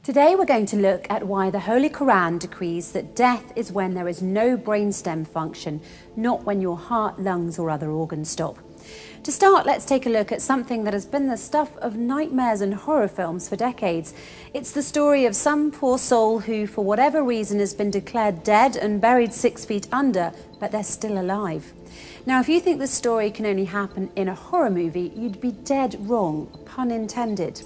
Today we're going to look at why the Holy Quran decrees that death is when there is no brainstem function, not when your heart, lungs or other organs stop. To start, let's take a look at something that has been the stuff of nightmares and horror films for decades. It's the story of some poor soul who, for whatever reason, has been declared dead and buried 6 feet under, but they're still alive. Now, if you think this story can only happen in a horror movie, you'd be dead wrong, pun intended.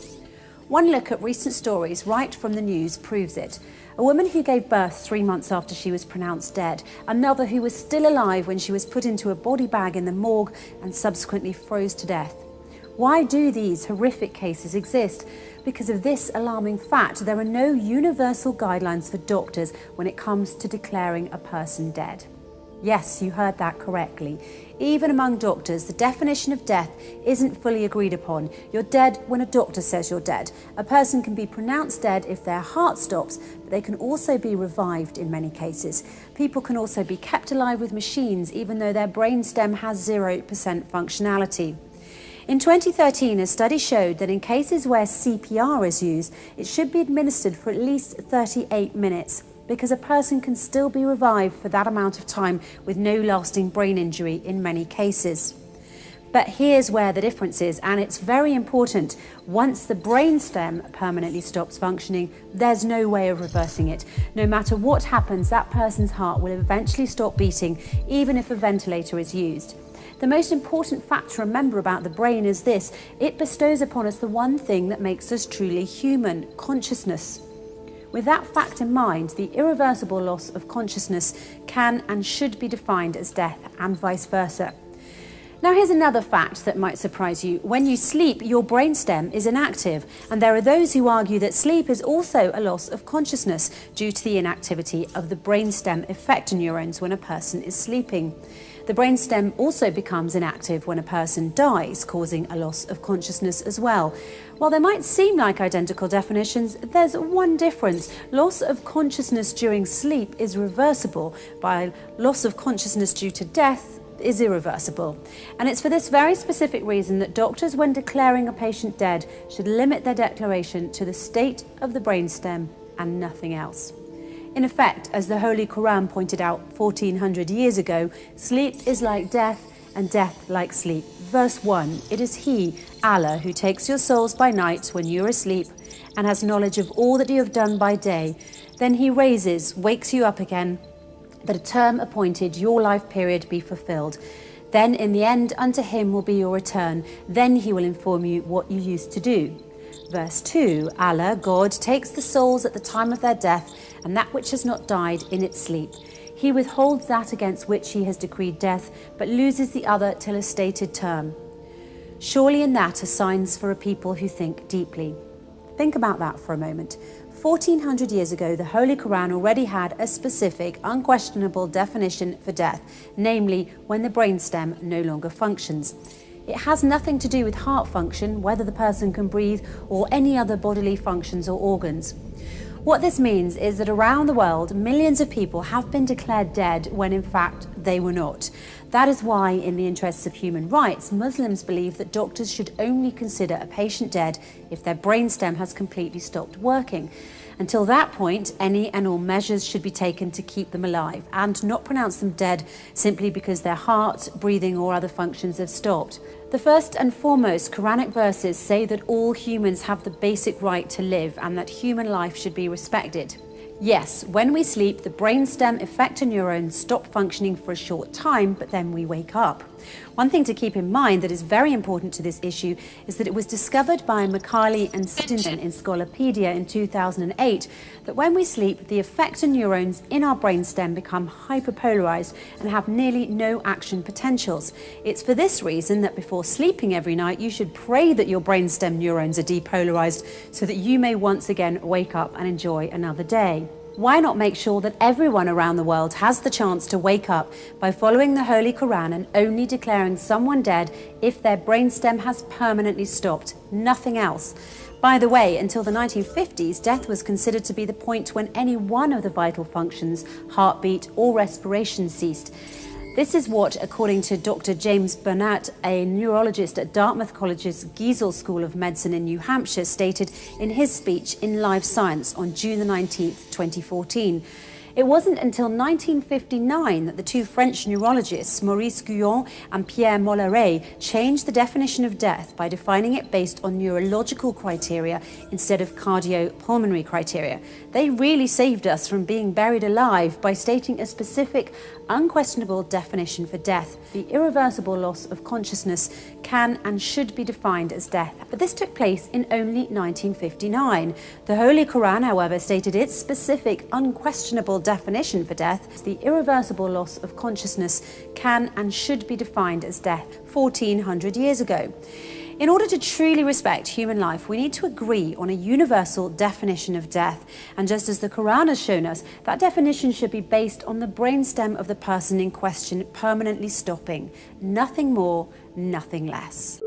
One look at recent stories right from the news proves it. A woman who gave birth 3 months after she was pronounced dead, another who was still alive when she was put into a body bag in the morgue and subsequently froze to death. Why do these horrific cases exist? Because of this alarming fact, there are no universal guidelines for doctors when it comes to declaring a person dead. Yes, you heard that correctly. Even among doctors, the definition of death isn't fully agreed upon. You're dead when a doctor says you're dead. A person can be pronounced dead if their heart stops, but they can also be revived in many cases. People can also be kept alive with machines, even though their brainstem has 0% functionality. In 2013, a study showed that in cases where CPR is used, it should be administered for at least 38 minutes. Because a person can still be revived for that amount of time with no lasting brain injury in many cases. But here's where the difference is, and it's very important. Once the brainstem permanently stops functioning, there's no way of reversing it. No matter what happens, that person's heart will eventually stop beating, even if a ventilator is used. The most important fact to remember about the brain is this: it bestows upon us the one thing that makes us truly human: consciousness. With that fact in mind, the irreversible loss of consciousness can and should be defined as death, and vice versa. Now, here's another fact that might surprise you. When you sleep, your brainstem is inactive, and there are those who argue that sleep is also a loss of consciousness due to the inactivity of the brainstem effector neurons when a person is sleeping. The brainstem also becomes inactive when a person dies, causing a loss of consciousness as well. While they might seem like identical definitions, there's one difference. Loss of consciousness during sleep is reversible, while loss of consciousness due to death is irreversible. And it's for this very specific reason that doctors, when declaring a patient dead, should limit their declaration to the state of the brainstem and nothing else. In effect, as the Holy Quran pointed out 1400 years ago, sleep is like death and death like sleep. Verse 1, it is He, Allah, who takes your souls by night when you are asleep and has knowledge of all that you have done by day. Then He wakes you up again, that a term appointed, your life period, be fulfilled. Then in the end unto Him will be your return. Then He will inform you what you used to do. Verse 2, Allah, God, takes the souls at the time of their death and that which has not died in its sleep. He withholds that against which He has decreed death, but loses the other till a stated term. Surely in that are signs for a people who think deeply. Think about that for a moment. 1400 years ago, the Holy Quran already had a specific, unquestionable definition for death, namely when the brainstem no longer functions. It has nothing to do with heart function, whether the person can breathe, or any other bodily functions or organs. What this means is that around the world, millions of people have been declared dead when in fact they were not. That is why, in the interests of human rights, Muslims believe that doctors should only consider a patient dead if their brainstem has completely stopped working. Until that point, any and all measures should be taken to keep them alive and not pronounce them dead simply because their heart, breathing or other functions have stopped. The first and foremost Quranic verses say that all humans have the basic right to live and that human life should be respected. Yes, when we sleep, the brainstem effector neurons stop functioning for a short time, but then we wake up. One thing to keep in mind that is very important to this issue is that it was discovered by Macaulay and Stinson in Scolopedia in 2008 that when we sleep, the effector neurons in our brainstem become hyperpolarized and have nearly no action potentials. It's for this reason that before sleeping every night, you should pray that your brainstem neurons are depolarized so that you may once again wake up and enjoy another day. Why not make sure that everyone around the world has the chance to wake up by following the Holy Quran and only declaring someone dead if their brainstem has permanently stopped, nothing else? By the way, until the 1950s, death was considered to be the point when any one of the vital functions, heartbeat or respiration, ceased. This is what, according to Dr. James Burnett, a neurologist at Dartmouth College's Giesel School of Medicine in New Hampshire, stated in his speech in Live Science on June the 19th, 2014. It wasn't until 1959 that the two French neurologists, Maurice Guyon and Pierre Molleret, changed the definition of death by defining it based on neurological criteria instead of cardiopulmonary criteria. They really saved us from being buried alive by stating a specific, unquestionable definition for death. The irreversible loss of consciousness can and should be defined as death. But this took place in only 1959. The Holy Quran, however, stated its specific, unquestionable definition for death. The irreversible loss of consciousness can and should be defined as death 1400 years ago. In order to truly respect human life, we need to agree on a universal definition of death. And just as the Quran has shown us, that definition should be based on the brainstem of the person in question permanently stopping. Nothing more, nothing less.